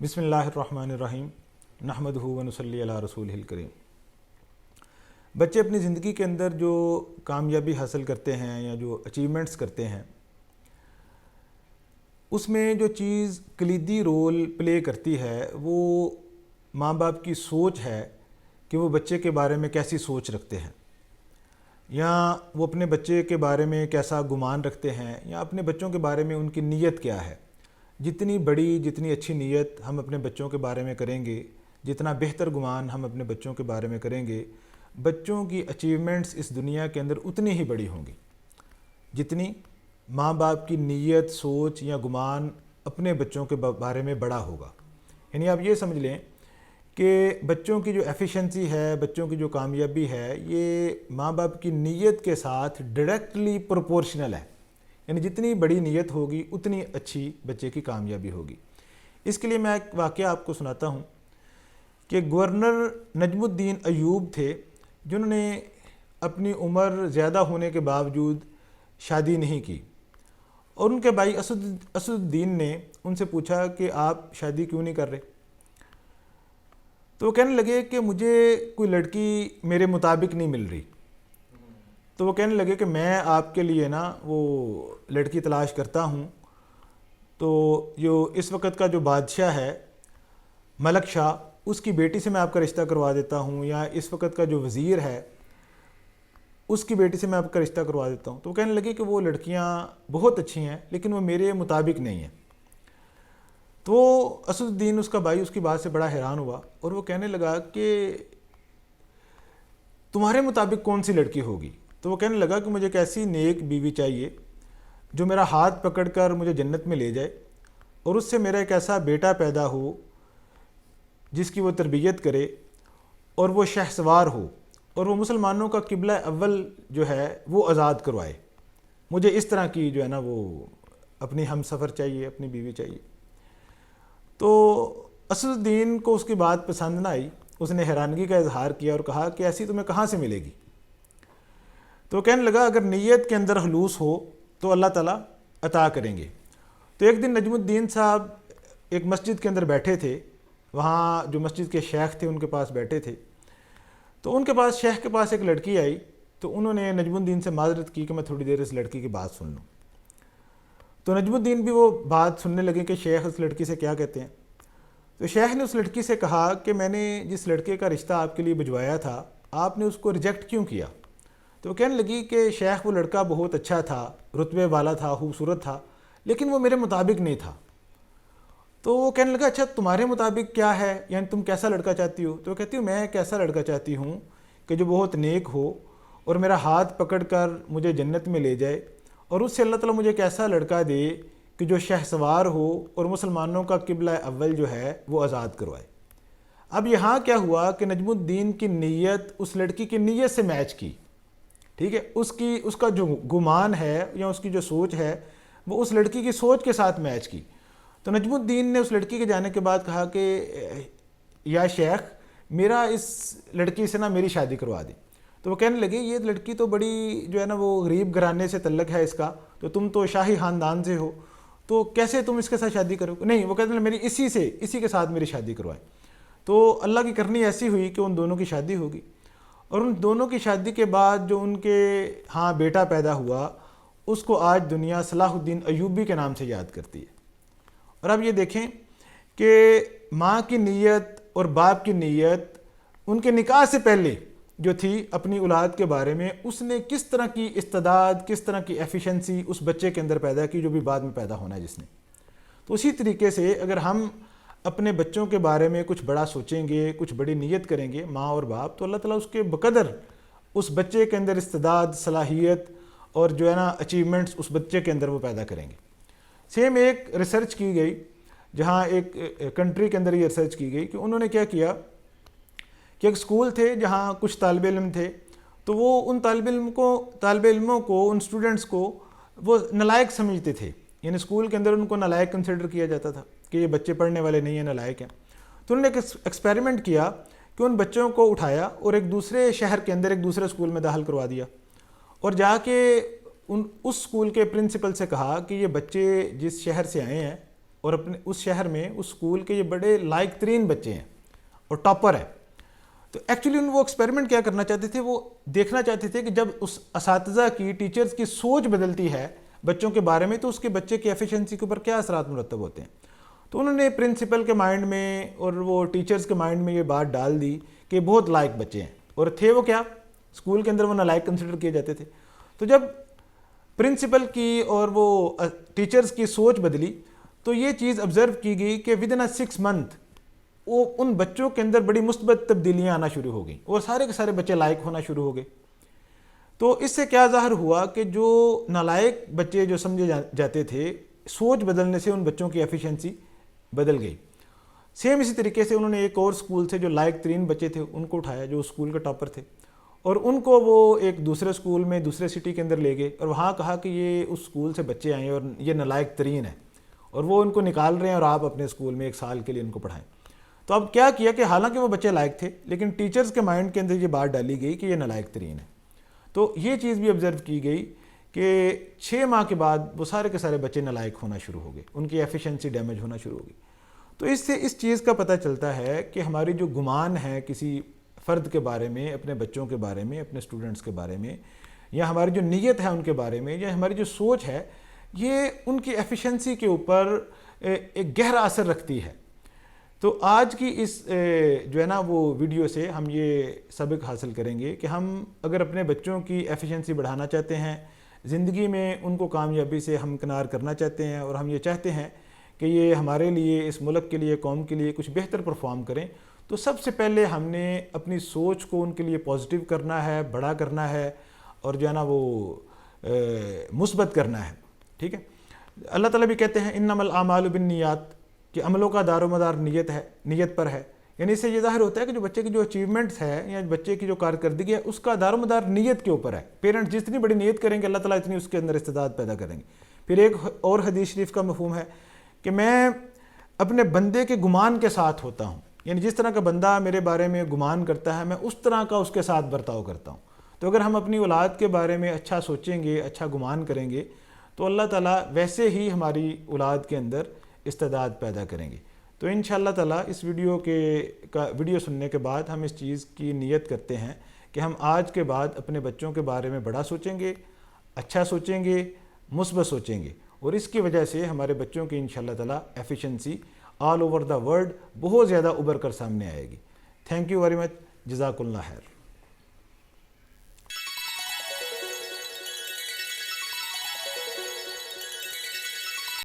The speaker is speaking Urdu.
بسم اللہ الرحمن الرحیم نحمدہ و نصلی علی رسولہ الکریم۔ بچے اپنی زندگی کے اندر جو کامیابی حاصل کرتے ہیں یا جو اچیومنٹس کرتے ہیں، اس میں جو چیز کلیدی رول پلے کرتی ہے وہ ماں باپ کی سوچ ہے کہ وہ بچے کے بارے میں کیسی سوچ رکھتے ہیں، یا وہ اپنے بچے کے بارے میں کیسا گمان رکھتے ہیں، یا اپنے بچوں کے بارے میں ان کی نیت کیا ہے۔ جتنی بڑی جتنی اچھی نیت ہم اپنے بچوں کے بارے میں کریں گے، جتنا بہتر گمان ہم اپنے بچوں کے بارے میں کریں گے، بچوں کی اچیومنٹس اس دنیا کے اندر اتنی ہی بڑی ہوں گی جتنی ماں باپ کی نیت، سوچ یا گمان اپنے بچوں کے بارے میں بڑا ہوگا۔ یعنی آپ یہ سمجھ لیں کہ بچوں کی جو ایفیشنسی ہے، بچوں کی جو کامیابی ہے، یہ ماں باپ کی نیت کے ساتھ ڈائریکٹلی پروپورشنل ہے۔ یعنی جتنی بڑی نیت ہوگی اتنی اچھی بچے کی کامیابی ہوگی۔ اس کے لیے میں ایک واقعہ آپ کو سناتا ہوں کہ گورنر نجم الدین ایوب تھے، جنہوں نے اپنی عمر زیادہ ہونے کے باوجود شادی نہیں کی، اور ان کے بھائی اسد الدین نے ان سے پوچھا کہ آپ شادی کیوں نہیں کر رہے؟ تو وہ کہنے لگے کہ مجھے کوئی لڑکی میرے مطابق نہیں مل رہی۔ تو وہ کہنے لگے کہ میں آپ کے لیے نا وہ لڑکی تلاش کرتا ہوں، تو جو اس وقت کا جو بادشاہ ہے ملک شاہ، اس کی بیٹی سے میں آپ کا رشتہ کروا دیتا ہوں، یا اس وقت کا جو وزیر ہے اس کی بیٹی سے میں آپ کا رشتہ کروا دیتا ہوں۔ تو وہ کہنے لگے کہ وہ لڑکیاں بہت اچھی ہیں لیکن وہ میرے مطابق نہیں ہیں۔ تو اسد الدین، اس کا بھائی، اس کی بات سے بڑا حیران ہوا، اور وہ کہنے لگا کہ تمہارے مطابق کون سی لڑکی ہوگی؟ تو وہ کہنے لگا کہ مجھے ایک ایسی نیک بیوی چاہیے جو میرا ہاتھ پکڑ کر مجھے جنت میں لے جائے، اور اس سے میرا ایک ایسا بیٹا پیدا ہو جس کی وہ تربیت کرے، اور وہ شہ سوار ہو، اور وہ مسلمانوں کا قبلہ اول جو ہے وہ آزاد کروائے۔ مجھے اس طرح کی جو ہے نا وہ اپنی ہم سفر چاہیے، اپنی بیوی چاہیے۔ تو اسد الدین کو اس کی بات پسند نہ آئی، اس نے حیرانگی کا اظہار کیا اور کہا کہ ایسی تمہیں کہاں سے ملے گی؟ تو کہنے لگا اگر نیت کے اندر خلوص ہو تو اللہ تعالیٰ عطا کریں گے۔ تو ایک دن نجم الدین صاحب ایک مسجد کے اندر بیٹھے تھے، وہاں جو مسجد کے شیخ تھے ان کے پاس بیٹھے تھے، تو ان کے پاس شیخ کے پاس ایک لڑکی آئی، تو انہوں نے نجم الدین سے معذرت کی کہ میں تھوڑی دیر اس لڑکی کی بات سن لوں۔ تو نجم الدین بھی وہ بات سننے لگے کہ شیخ اس لڑکی سے کیا کہتے ہیں۔ تو شیخ نے اس لڑکی سے کہا کہ میں نے جس لڑکے کا رشتہ آپ کے لیے بھجوایا تھا، آپ نے اس کو ریجیکٹ کیوں کیا؟ تو وہ کہنے لگی کہ شیخ وہ لڑکا بہت اچھا تھا، رتبے والا تھا، خوبصورت تھا، لیکن وہ میرے مطابق نہیں تھا۔ تو وہ کہنے لگا اچھا تمہارے مطابق کیا ہے، یعنی تم کیسا لڑکا چاہتی ہو؟ تو وہ کہتی ہوں میں ایک ایسا لڑکا چاہتی ہوں کہ جو بہت نیک ہو اور میرا ہاتھ پکڑ کر مجھے جنت میں لے جائے، اور اس سے اللہ تعالیٰ مجھے ایک ایسا لڑکا دے کہ جو شہ سوار ہو اور مسلمانوں کا قبلہ اول جو ہے وہ آزاد کروائے۔ اب یہاں کیا ہوا کہ نجم الدین کی نیت اس لڑکی کی نیت سے میچ کی، ٹھیک ہے، اس کا جو گمان ہے یا اس کی جو سوچ ہے وہ اس لڑکی کی سوچ کے ساتھ میچ کی۔ تو نجم الدین نے اس لڑکی کے جانے کے بعد کہا کہ یا شیخ میرا اس لڑکی سے نا میری شادی کروا دیں۔ تو وہ کہنے لگے یہ لڑکی تو بڑی جو ہے نا وہ غریب گھرانے سے تعلق ہے اس کا، تو تم تو شاہی خاندان سے ہو، تو کیسے تم اس کے ساتھ شادی کرو؟ نہیں، وہ کہتے ہیں میری اسی کے ساتھ میری شادی کروائے۔ تو اللہ کی کرنی ایسی ہوئی کہ ان دونوں کی شادی ہوگی، اور ان دونوں کی شادی کے بعد جو ان کے ہاں بیٹا پیدا ہوا اس کو آج دنیا صلاح الدین ایوبی کے نام سے یاد کرتی ہے۔ اور اب یہ دیکھیں کہ ماں کی نیت اور باپ کی نیت ان کے نکاح سے پہلے جو تھی اپنی اولاد کے بارے میں، اس نے کس طرح کی استعداد، کس طرح کی ایفیشنسی اس بچے کے اندر پیدا کی جو بھی بعد میں پیدا ہونا ہے جس نے۔ تو اسی طریقے سے اگر ہم اپنے بچوں کے بارے میں کچھ بڑا سوچیں گے، کچھ بڑی نیت کریں گے ماں اور باپ، تو اللہ تعالیٰ اس کے بقدر اس بچے کے اندر استعداد، صلاحیت اور جو ہے نا اچیومنٹس اس بچے کے اندر وہ پیدا کریں گے۔ سیم ایک ریسرچ کی گئی، جہاں ایک کنٹری کے اندر یہ ریسرچ کی گئی کہ انہوں نے کیا کیا کہ ایک اسکول تھے جہاں کچھ طالب علم تھے، تو وہ ان طالب علموں کو ان اسٹوڈنٹس کو وہ نالائق سمجھتے تھے، یعنی اسکول کے اندر ان کو نالائق کنسیڈر کیا جاتا تھا کہ یہ بچے پڑھنے والے نہیں ہیں، نالائق ہیں۔ تو انہوں نے ایک ایکسپیریمنٹ کیا کہ ان بچوں کو اٹھایا اور ایک دوسرے شہر کے اندر ایک دوسرے اسکول میں داخل کروا دیا، اور جا کے اس اسکول کے پرنسپل سے کہا کہ یہ بچے جس شہر سے آئے ہیں اور اپنے اس شہر میں اس اسکول کے یہ بڑے لائق ترین بچے ہیں اور ٹاپر ہیں. تو ایکچولی وہ ایکسپیریمنٹ کیا کرنا چاہتے تھے, وہ دیکھنا چاہتے تھے کہ جب اس اساتذہ کی, ٹیچرز کی سوچ بدلتی ہے بچوں کے بارے میں تو اس کے بچے کی ایفیشنسی کے اوپر کیا اثرات مرتب ہوتے ہیں. تو انہوں نے پرنسپل کے مائنڈ میں اور وہ ٹیچرز کے مائنڈ میں یہ بات ڈال دی کہ بہت لائق بچے ہیں, اور تھے وہ کیا, اسکول کے اندر وہ نالائق کنسیڈر کیے جاتے تھے. تو جب پرنسپل کی اور وہ ٹیچرز کی سوچ بدلی تو یہ چیز آبزرو کی گئی کہ ود ان 6 منتھ وہ ان بچوں کے اندر بڑی مثبت تبدیلیاں آنا شروع ہو گئیں اور سارے کے سارے بچے لائق ہونا شروع ہو گئے. تو اس سے کیا ظاہر ہوا کہ جو نالائق بچے جو سمجھے جاتے تھے, سوچ بدلنے سے ان بچوں کی ایفیشنسی بدل گئی. سیم اسی طریقے سے انہوں نے ایک اور اسکول سے جو لائق ترین بچے تھے ان کو اٹھایا, جو اسکول کے ٹاپر تھے, اور ان کو وہ ایک دوسرے اسکول میں دوسرے سٹی کے اندر لے گئے اور وہاں کہا کہ یہ اس اسکول سے بچے آئے ہیں اور یہ نالائق ترین ہیں اور وہ ان کو نکال رہے ہیں اور آپ اپنے اسکول میں 1 سال کے لیے ان کو پڑھائیں. تو اب کیا کیا کہ حالانکہ وہ بچے لائق تھے لیکن ٹیچرز کے مائنڈ کے اندر یہ بات ڈالی گئی کہ یہ نالائق ترین ہے. تو یہ چیز بھی آبزرو کی گئی کہ 6 ماہ کے بعد وہ سارے کے سارے بچے نالائق ہونا شروع ہو گئے, ان کی ایفیشنسی ڈیمیج ہونا شروع ہو گئی. تو اس سے اس چیز کا پتہ چلتا ہے کہ ہماری جو گمان ہے کسی فرد کے بارے میں, اپنے بچوں کے بارے میں, اپنے اسٹوڈنٹس کے بارے میں, یا ہماری جو نیت ہے ان کے بارے میں, یا ہماری جو سوچ ہے, یہ ان کی ایفیشنسی کے اوپر ایک گہرا اثر رکھتی ہے. تو آج کی اس جو ہے نا وہ ویڈیو سے ہم یہ سبق حاصل کریں گے کہ ہم اگر اپنے بچوں کی ایفیشنسی بڑھانا چاہتے ہیں, زندگی میں ان کو کامیابی سے ہمکنار کرنا چاہتے ہیں, اور ہم یہ چاہتے ہیں کہ یہ ہمارے لیے, اس ملک کے لیے, قوم کے لیے کچھ بہتر پرفارم کریں, تو سب سے پہلے ہم نے اپنی سوچ کو ان کے لیے پازیٹیو کرنا ہے, بڑا کرنا ہے, اور جو ہے نا وہ مثبت کرنا ہے. ٹھیک ہے. اللہ تعالیٰ بھی کہتے ہیں انما الاعمال بالنیات, کہ عملوں کا دار و مدار نیت پر ہے. یعنی اس سے یہ ظاہر ہوتا ہے کہ جو بچے کی جو اچیومنٹس ہے یا بچے کی جو کارکردگی ہے اس کا دار و مدار نیت کے اوپر ہے. پیرنٹس جتنی بڑی نیت کریں گے اللہ تعالیٰ اتنی اس کے اندر استعداد پیدا کریں گے. پھر ایک اور حدیث شریف کا مفہوم ہے کہ میں اپنے بندے کے گمان کے ساتھ ہوتا ہوں, یعنی جس طرح کا بندہ میرے بارے میں گمان کرتا ہے میں اس طرح کا اس کے ساتھ برتاؤ کرتا ہوں. تو اگر ہم اپنی اولاد کے بارے میں اچھا سوچیں گے, اچھا گمان کریں گے, تو اللہ تعالیٰ ویسے ہی ہماری اولاد کے اندر استعداد پیدا کریں گے. تو انشاءاللہ تعالیٰ اس ویڈیو سننے کے بعد ہم اس چیز کی نیت کرتے ہیں کہ ہم آج کے بعد اپنے بچوں کے بارے میں بڑا سوچیں گے, اچھا سوچیں گے, مثبت سوچیں گے, اور اس کی وجہ سے ہمارے بچوں کی انشاءاللہ تعالیٰ efficiency all over the world بہت زیادہ ابھر کر سامنے آئے گی. Thank you very much. جزاک اللہ خیر.